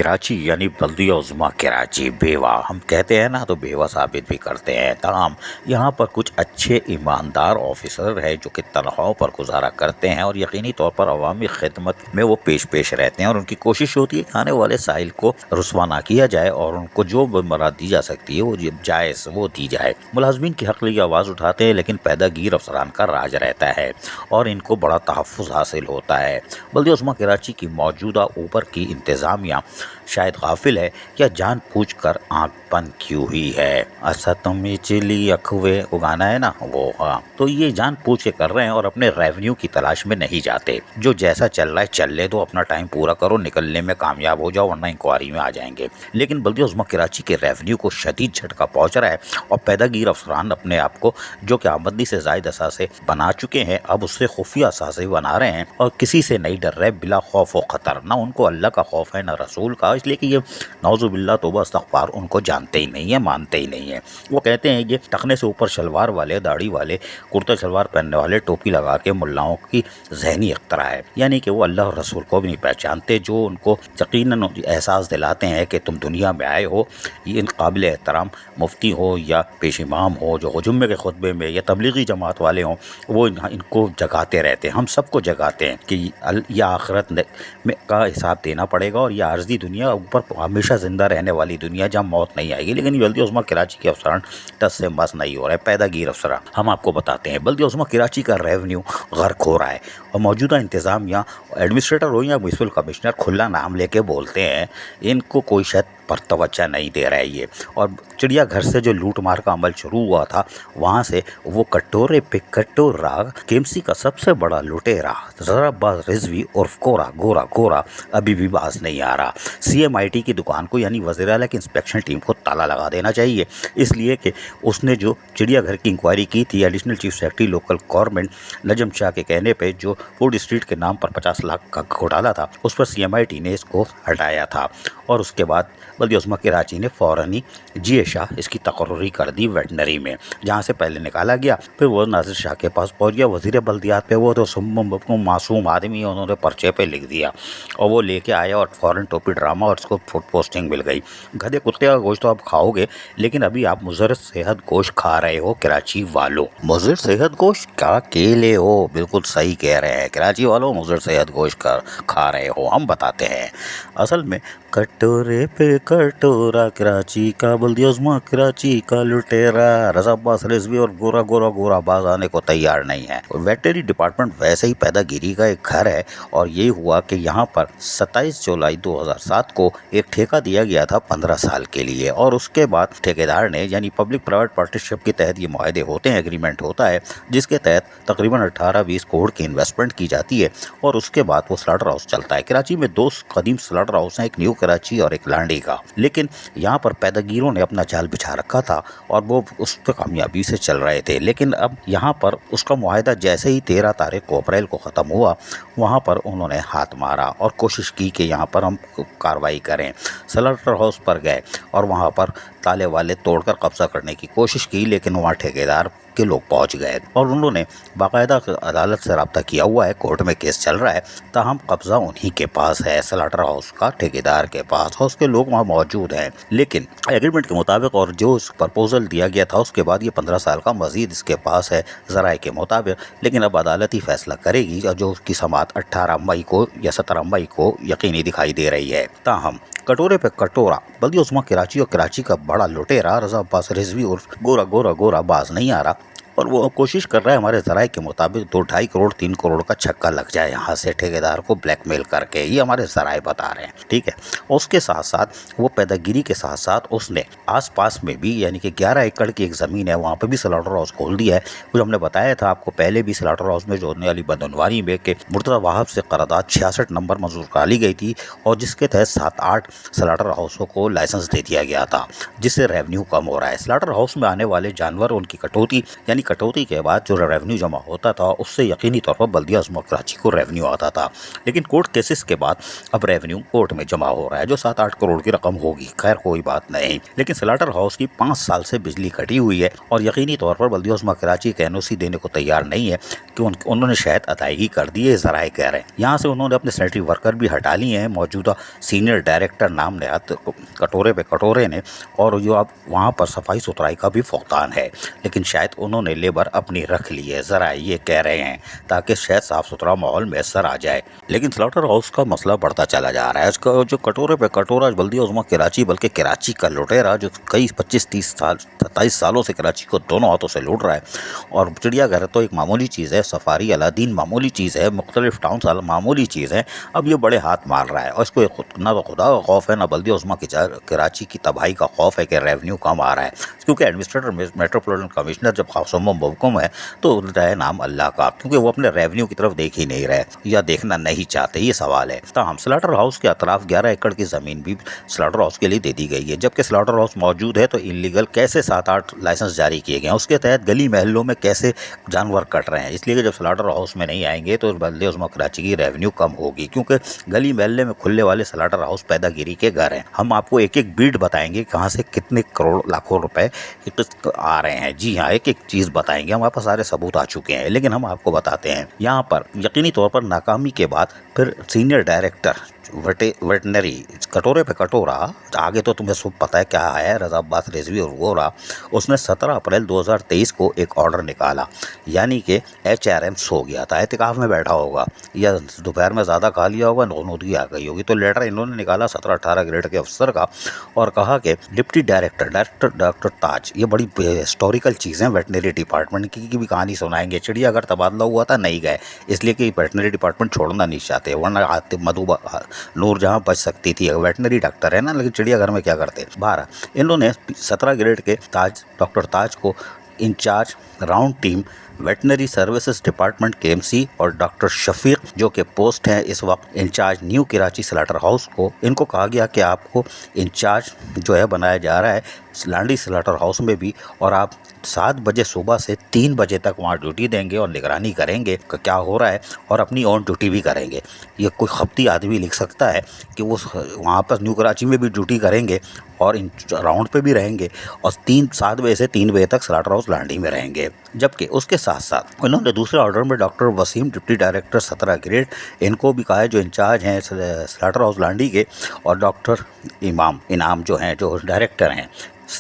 कराची यानी बल्दिया उज़्मा कराची बेवा हम कहते हैं ना, तो बेवा साबित भी करते हैं। तमाम यहाँ पर कुछ अच्छे ईमानदार ऑफिसर हैं जो कि तनख्वाहों पर गुजारा करते हैं और यकीनी तौर पर अवामी खिदमत में वो पेश रहते हैं, और उनकी कोशिश होती है कि आने वाले साइल को रुस्वा ना किया जाए और उनको जो मराद दी जा सकती है वो जायज़ वो दी जाए। मुलाजमीन की हक़ लिए आवाज़ उठाते हैं, लेकिन पैदागीर अफसरान का राज रहता है और इनको बड़ा तहफ़्फ़ुज़ हासिल होता है। बल्दिया उज़्मा कराची की मौजूदा ऊपर की इंतज़ामिया शायद गाफिल है या जान बूझ कर आँख बंद की हुई है। अच्छा तुम्हें चिली अखवे वो गाना है ना, वो हाँ, तो ये जान बूझ के कर रहे हैं और अपने रेवेन्यू की तलाश में नहीं जाते। जो जैसा चल रहा है चल ले दो, अपना टाइम पूरा करो, निकलने में कामयाब हो जाओ, वरना इंक्वायरी में आ जाएंगे। लेकिन बल्दिया उज़्मा कराची के रेवेन्यू को शदीद झटका पहुँच रहा है और पैदागीर अफसरान अपने आप को जो कि आमदनी से ज़ायद असासे बना चुके हैं, अब उससे खुफिया असासे बना रहे हैं और किसी से नहीं डर रहे, बिला खौफ व ख़तर। ना उनको अल्लाह का खौफ है ना रसूल का, इसलिए कि ये नौज़ुबिल्लाह तौबा इस्तग़फ़ार उनको जानते ही नहीं है, मानते ही नहीं है। वो कहते हैं ये टखने से ऊपर शलवार वाले, दाढ़ी वाले, कुर्ता शलवार पहनने वाले, टोपी लगा के मुल्लाओं की जहनी इख्तरा है, यानी कि वो अल्लाह और रसूल को भी नहीं पहचानते, जो उनको यकीनन एहसास दिलाते हैं कि तुम दुनिया में आए हो। ये काबिल एहतराम मुफ्ती हो या पेश इमाम हो, जो जुम्मे के खुतबे में या तबलीगी जमात वाले हों, वो इनको जगाते रहते हैं, हम सबको जगाते हैं कि यह आखिरत में का हिसाब देना पड़ेगा और यह आर्जी दुनिया ऊपर हमेशा ज़िंदा रहने वाली दुनिया जहाँ मौत नहीं आएगी। लेकिन बल्दिया उज़्मा कराची के अफसरान टस से मस नहीं हो रहे। पैदागीर अफसरान हम आपको बताते हैं, बल्दिया उज़्मा कराची का रेवेन्यू गर्क हो रहा है और मौजूदा इंतज़ामिया एडमिनिस्ट्रेटर हो या म्यूनसिपल कमिश्नर खुला नाम लेके बोलते हैं, इनको कोई शायद पर तवज्जो नहीं दे रहा है ये। और चिड़ियाघर से जो लूट मार का अमल शुरू हुआ था, वहाँ से वो कटोरे पे कटोरा केएमसी का सबसे बड़ा लुटेरा ज़राबाज रिजवी उर्फ कोरा गोरा गोरा अभी भी बाज नहीं आ रहा। CMIT की दुकान को यानी वज़ीर आला की इंस्पेक्शन टीम को ताला लगा देना चाहिए, इसलिए कि उसने जो चिड़ियाघर की इंक्वायरी की थी, additional chief secretary local government Najam Shah के कहने पे, जो फूड स्ट्रीट के नाम पर 50 लाख का घोटाला था, उस पर CMIT ने इसको हटाया था। और उसके बाद बल्दिया उज़्मा कराची ने फ़ौरन ही GA शाह इसकी तकर्री कर दी वेटनरी में, जहाँ से पहले निकाला गया, फिर वो नाज़िर शाह के पास पहुँच गया। वज़ीर बल्दियात पे वो तो मासूम आदमी, उन्होंने पर्चे पे लिख दिया और वो लेके आया और फ़ौरन टोपी ड्रामा और उसको फूड पोस्टिंग मिल गई। गधे कुत्ते का गोश्त तो आप खाओगे, लेकिन अभी आप मुज़र सेहत गोश्त खा रहे हो कराची वालों। मुज़र सेहत गोश्त क्या केले हो, बिल्कुल सही कह रहे हैं कराची वालों, मुज़र सेहत गोश्त खा रहे हो। हम बताते हैं असल में कटोरे पे कटोरा कराची का, बल्दिया उज़्मा कराची का लुटेरा रज़ाबाज रिजवी और गोरा गोरा गोरा बाज आने को तैयार नहीं है। वेटनरी डिपार्टमेंट वैसे ही पैदागिरी का एक घर है और ये हुआ कि यहाँ पर 27 जुलाई 2007 को एक ठेका दिया गया था 15 साल के लिए, और उसके बाद ठेकेदार ने यानी पब्लिक प्राइवेट पार्टनरशिप के तहत ये मुआहदे होते हैं, एग्रीमेंट होता है, जिसके तहत तकरीबन 18-20 करोड़ की इन्वेस्टमेंट की जाती है और उसके बाद वो स्लाटर हाउस चलता है। कराची में 2 कदीम स्लाटर हाउस हैं, एक न्यू कराची और एक लांडी का, लेकिन यहाँ पर पैदागीरों ने अपना जाल बिछा रखा था और वो उस पर कामयाबी से चल रहे थे। लेकिन अब यहाँ पर उसका मुआहदा जैसे ही 13 तारीख को अप्रैल को ख़त्म हुआ, वहाँ पर उन्होंने हाथ मारा और कोशिश की कि यहाँ पर हम कार्रवाई करें। स्लाटर हाउस पर गए और वहाँ पर ताले वाले तोड़कर कब्जा करने की कोशिश की, लेकिन वहाँ ठेकेदार के लोग पहुँच गए और उन्होंने बाकायदा अदालत से रब्ता किया हुआ है, कोर्ट में केस चल रहा है, ताहम कब्जा उन्हीं के पास है, स्लाटर हाउस का ठेकेदार के पास, और उसके लोग वहाँ मौजूद हैं। लेकिन एग्रीमेंट के मुताबिक और जो प्रपोजल दिया गया था उसके बाद ये 15 साल का मजीद इसके पास है ज़राए के मुताबिक। लेकिन अब अदालत ही फैसला करेगी और जो उसकी समाअत 18 मई को या 17 मई को यकीनी दिखाई दे रही है। ताहम कटोरे पे कटोरा बल्दिया उज़्मा कराची और कराची का बड़ा लुटेरा रज़ाबाज रिजवी उर्फ गोरा गोरा गोरा बाज नहीं आ रहा और वो कोशिश कर रहा है हमारे ज़राए के मुताबिक 2-2.5 करोड़ 3 करोड़ का छक्का लग जाए यहाँ से ठेकेदार को ब्लैकमेल करके, ये हमारे ज़राए बता रहे हैं, ठीक है। उसके साथ साथ वो पैदागिरी के साथ साथ उसने आसपास में भी यानी कि 11 एकड़ की एक ज़मीन है, वहाँ पे भी स्लाटर हाउस खोल दिया है। कुछ हमने बताया था आपको पहले भी, स्लाटर हाउस में जो होने वाली बदनवारी में के मुर्तज़ा वाहब से करारदाद 66 नंबर मंजूर करा ली गई थी और जिसके तहत 7-8 स्लाटर हाउसों को लाइसेंस दे दिया गया था, जिससे रेवेन्यू कम हो रहा है। स्लाटर हाउस में आने वाले जानवर उनकी कटौती यानी कटौती के बाद जो रेवेन्यू जमा होता था उससे यकीनी तौर पर बल्दिया उज़्मा कराची को रेवेन्यू आता था। लेकिन कोर्ट केसेस के बाद अब रेवेन्यू कोर्ट में जमा हो रहा है जो 7-8 करोड़ की रकम होगी। खैर कोई बात नहीं, लेकिन स्लाटर हाउस की 5 साल से बिजली कटी हुई है और यकीनी तौर पर बल्दिया उज़्मा कराची के एनओसी देने को तैयार नहीं है कि उन्होंने शायद अदायगी कर दी है, ज़राए कह रहे हैं। यहाँ से उन्होंने अपने सैनिटरी वर्कर भी हटा लिए हैं। मौजूदा सीनियर डायरेक्टर नाम नहात कटोरे पे कटोरे ने, और जो अब वहाँ पर सफाई सुथराई का भी फौतान है, लेकिन शायद उन्होंने लेबर अपनी रख ली है, ज़रा ये कह रहे हैं, ताकि शायद साफ़ सुथरा माहौल मैसर आ जाए। लेकिन स्लाटर हाउस का मसला बढ़ता चला जा रहा है। इसका जो कटोरे पे कटोरा बल्दिया उज़्मा कराची, बल्कि कराची का लुटेरा जो कई 25-30 साल 27 सालों से कराची को दोनों हाथों से लूट रहा है। और चिड़ियाघर तो एक मामूली चीज़ है, सफारी अलादीन मामूली चीज़ है, मुख्तलिफ टाउन मामूली चीज़ है। अब ये बड़े हाथ मार रहा है और इसको ना तो खुदा का खौफ है, ना बल्दिया उज़्मा कराची की तबाही का खौफ है कि रेवेन्यू कम आ रहा है। क्योंकि एडमिनिस्ट्रेटर मेट्रोपॉलिटन कमिश्नर जब खासम बबकुम है तो रहे नाम अल्लाह का, क्योंकि वो अपने रेवेन्यू की तरफ देख ही नहीं रहे या देखना नहीं चाहते, ये सवाल है। ताहम स्लाटर हाउस के अतराफ 11 एकड़ की ज़मीन भी स्लाटर हाउस के लिए दे दी गई है। जबकि स्लाटर हाउस मौजूद है तो इलीगल कैसे 7-8 लाइसेंस जारी किए गए हैं, उसके तहत गली महलों में कैसे जानवर कट रहे हैं। इसलिए कि जब स्लाटर हाउस में नहीं आएंगे तो बल्दिया उज़्मा कराची की रेवेन्यू कम होगी, क्योंकि गली महल्ले में खुलने वाले स्लाटर हाउस पैदागिरी के घर हैं। हम आपको एक एक बीट बताएंगे कहाँ से कितने करोड़ लाखों रुपए आ रहे हैं। जी हाँ, एक एक चीज़ बताएंगे, हमारे पास सारे सबूत आ चुके हैं, लेकिन हम आपको बताते हैं। यहाँ पर यकीनी तौर पर नाकामी के बाद फिर सीनियर डायरेक्टर वेटनरी कटोरे पे कटोरा, आगे तो तुम्हें सब पता है क्या है, रज़ा अब्बास रिजवी और वो रहा, उसने 17 अप्रैल 2023 को एक ऑर्डर निकाला, यानी कि HRM सो गया था, एहतिकाफ में बैठा होगा या दोपहर में ज़्यादा खा लिया होगा, नौनूदगी आ गई होगी। तो लेटर इन्होंने निकाला 17-18 ग्रेड के अफसर का और कहा कि डिप्टी डायरेक्टर डॉक्टर ताज, ये बड़ी हिस्टोरिकल चीज़ें वेटनरी डिपार्टमेंट की भी कहानी सुनाएंगे। चिड़ियाघर तबादला हुआ था, नहीं गए, इसलिए कि वेटनरी डिपार्टमेंट छोड़ना नहीं चाहते, वरना मधुबा नूर जहाँ बच सकती थी। वेटनरी डॉक्टर है ना, लेकिन चिड़ियाघर में क्या करते। 12 इन्होंने 17 ग्रेड के डॉक्टर ताज को incharge round team veterinary services department KMC और डॉक्टर शफीक जो कि पोस्ट हैं इस वक्त incharge new Karachi slaughter house को, इनको कहा गया कि आपको इंचार्ज जो है बनाया जा रहा है लांडी स्लाटर हाउस में भी, और आप 7 बजे सुबह से 3 बजे तक वहाँ ड्यूटी देंगे और निगरानी करेंगे कि क्या हो रहा है, और अपनी ऑन ड्यूटी भी करेंगे। ये कोई खपती आदमी लिख सकता है कि वो वहाँ पर न्यू कराची में भी ड्यूटी करेंगे और इन राउंड पे भी रहेंगे और 7 बजे से 3 बजे तक स्लाटर हाउस लांडी में रहेंगे। जबकि उसके साथ साथ उन्होंने दूसरे ऑर्डर में doctor Waseem deputy director 17 grade, इनको भी कहा है जो इंचार्ज हैं स्लाटर हाउस लांडी के, और डॉक्टर इनाम जो हैं जो डायरेक्टर हैं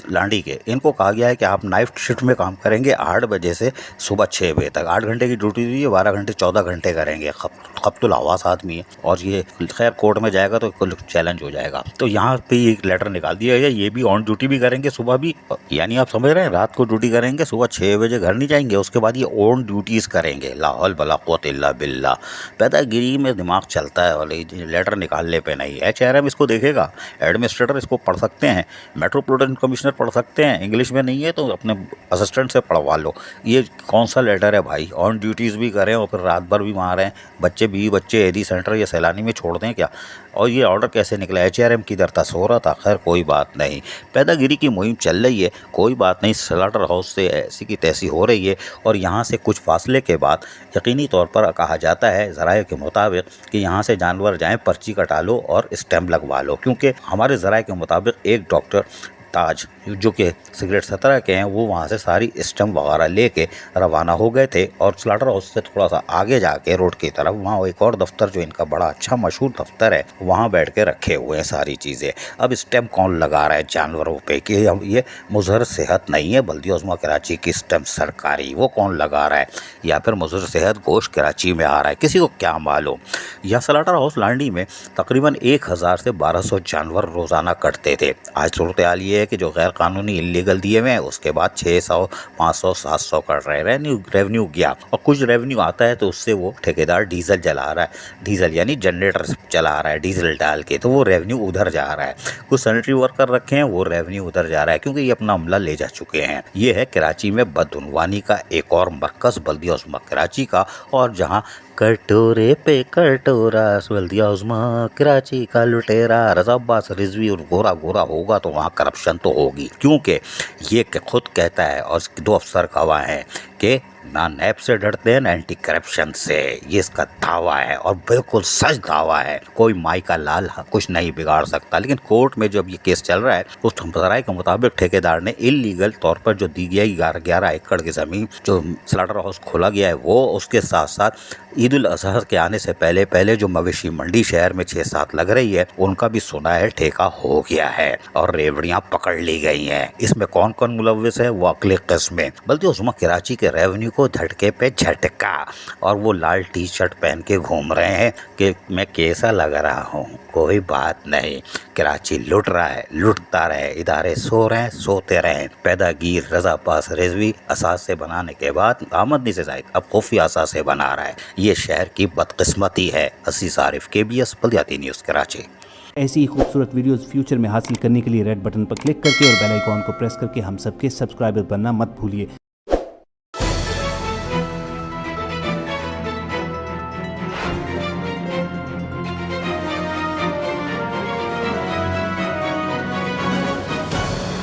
लांडी के, इनको कहा गया है कि आप नाइट शिफ्ट में काम करेंगे 8 बजे से सुबह 6 बजे तक। 8 घंटे की ड्यूटी दी है, 12 घंटे 14 घंटे करेंगे। खपतुल आवास आदमी है और ये खैर कोर्ट में जाएगा तो चैलेंज हो जाएगा। तो यहाँ पे एक लेटर निकाल दिया है, ये भी ऑन ड्यूटी भी करेंगे सुबह भी, यानी आप समझ रहे हैं रात को ड्यूटी करेंगे, सुबह 6 बजे घर नहीं जाएंगे, उसके बाद ये ऑन ड्यूटीज़ करेंगे। ला हौल वला कुव्वत इल्ला बिल्लाह, पैदागिरी में दिमाग चलता है वाले, लेटर निकालने पर नहीं। HRM इसको देखेगा, एडमिनिस्ट्रेटर इसको पढ़ सकते हैं, मेट्रोपॉलिटन कमिश्नर पढ़ सकते हैं, इंग्लिश में नहीं है तो अपने असिस्टेंट से पढ़वा लो। ये कौन सा लेटर है भाई, ऑन ड्यूटीज़ भी करें और फिर रात भर भी वहाँ रहें, बच्चे एडी सेंटर या सैलानी में छोड़ दें क्या। और ये ऑर्डर कैसे निकला, HRM की दर था, सो रहा था। खैर कोई बात नहीं, पैदागिरी की मुहिम चल रही है, कोई बात नहीं। स्लाटर हाउस से ऐसी की तैसी हो रही है और यहाँ से कुछ फासले के बाद यकीनी तौर पर कहा जाता है ज़राए के मुताबिक कि यहाँ से जानवर जाएँ, पर्ची कटा लो और स्टैम्प लगवा लो, क्योंकि हमारे ज़राए के मुताबिक एक डॉक्टर ताज जो कि सिगरेट 17 के हैं, वो वहाँ से सारी स्टम्प वगैरह लेके रवाना हो गए थे और स्लाटर हाउस से थोड़ा सा आगे जाके रोड की तरफ वहाँ एक और दफ्तर जो इनका बड़ा अच्छा मशहूर दफ्तर है, वहाँ बैठ के रखे हुए हैं सारी चीज़ें। अब स्टम्प कौन लगा रहा है जानवरों पे कि ये मुज़र सेहत नहीं है बल्दिया उज़्मा कराची की स्टम्प सरकारी, वो कौन लगा रहा है, या फिर मुज़र सेहत गोश्त कराची में आ रहा है, किसी को क्या मालूम। यह स्लाटर हाउस लांडी में तकरीबन 1000 से 1200 जानवर रोज़ाना कटते थे। आज सूरत हाल ये है कि जो गैर कानूनी इलीगल दिए हुए हैं उसके बाद 600, 500, 700 कट रहे हैं, रेवेन्यू गया। और कुछ रेवेन्यू आता है तो उससे वो ठेकेदार डीजल जला रहा है, डीजल यानी जनरेटर चला रहा है डीजल डाल के, तो वो रेवेन्यू उधर जा रहा है। कुछ सैनिटरी वर्कर रखे हैं, वो रेवेन्यू उधर जा रहा है क्योंकि ये अपना अमला ले जा चुके हैं। ये है कराची में बदउनवानी का एक और मरकज़ बल्दिया उज़्मा कराची का, और जहाँ कटोरे पे कटोरा बल्दिया उज़्मा कराची का लुटेरा। रज़ा अब्बास रिजवी और गोरा गोरा होगा तो वहाँ करप्शन तो होगी, क्योंकि ये खुद कहता है और इसके दो अफसर गवाह हैं कि ना नैब से डरते हैं ना एंटी करप्शन से। ये इसका दावा है और बिल्कुल सच दावा है। कोई माई का लाल कुछ नहीं बिगाड़ सकता। लेकिन कोर्ट में जब ये केस चल रहा है उस राय के मुताबिक ठेकेदार ने इलीगल तौर पर जो दी गई 11 एकड़ की ज़मीन जो स्लाटर हाउस खोला गया है वो, उसके साथ साथ ईद उल अजहा के आने से पहले पहले जो मवेशी मंडी शहर में 6-7 लग रही है उनका भी सुना है ठेका हो गया है और रेवड़ियाँ पकड़ ली गई हैं। इसमें कौन कौन मुलव्विस है वो अगले किस्म में। बल्कि उस्मा कराची के रेवेन्यू को झटके पे झटका और वो लाल टी शर्ट पहन के घूम रहे हैं कि मैं कैसा लग रहा हूँ। कोई बात नहीं, कराची लुट रहा है, लुटता रहे, इदारे सो रहे हैं, सोते रहे। पैदागीर रज़ा अब्बास रिजवी असास से बनाने के बाद आमदनी से जायद अब खुफिया असास से बना रहा है। ये शहर की बदकिस्मती है। असीस आरिफ, KBS बल्दियाती न्यूज़ कराची। ऐसी ही खूबसूरत वीडियोस फ्यूचर में हासिल करने के लिए रेड बटन पर क्लिक करके और बेल आइकॉन को प्रेस करके हम सबके सब्सक्राइबर बनना मत भूलिए।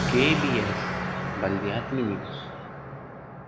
KBS बल्दियाती न्यूज़।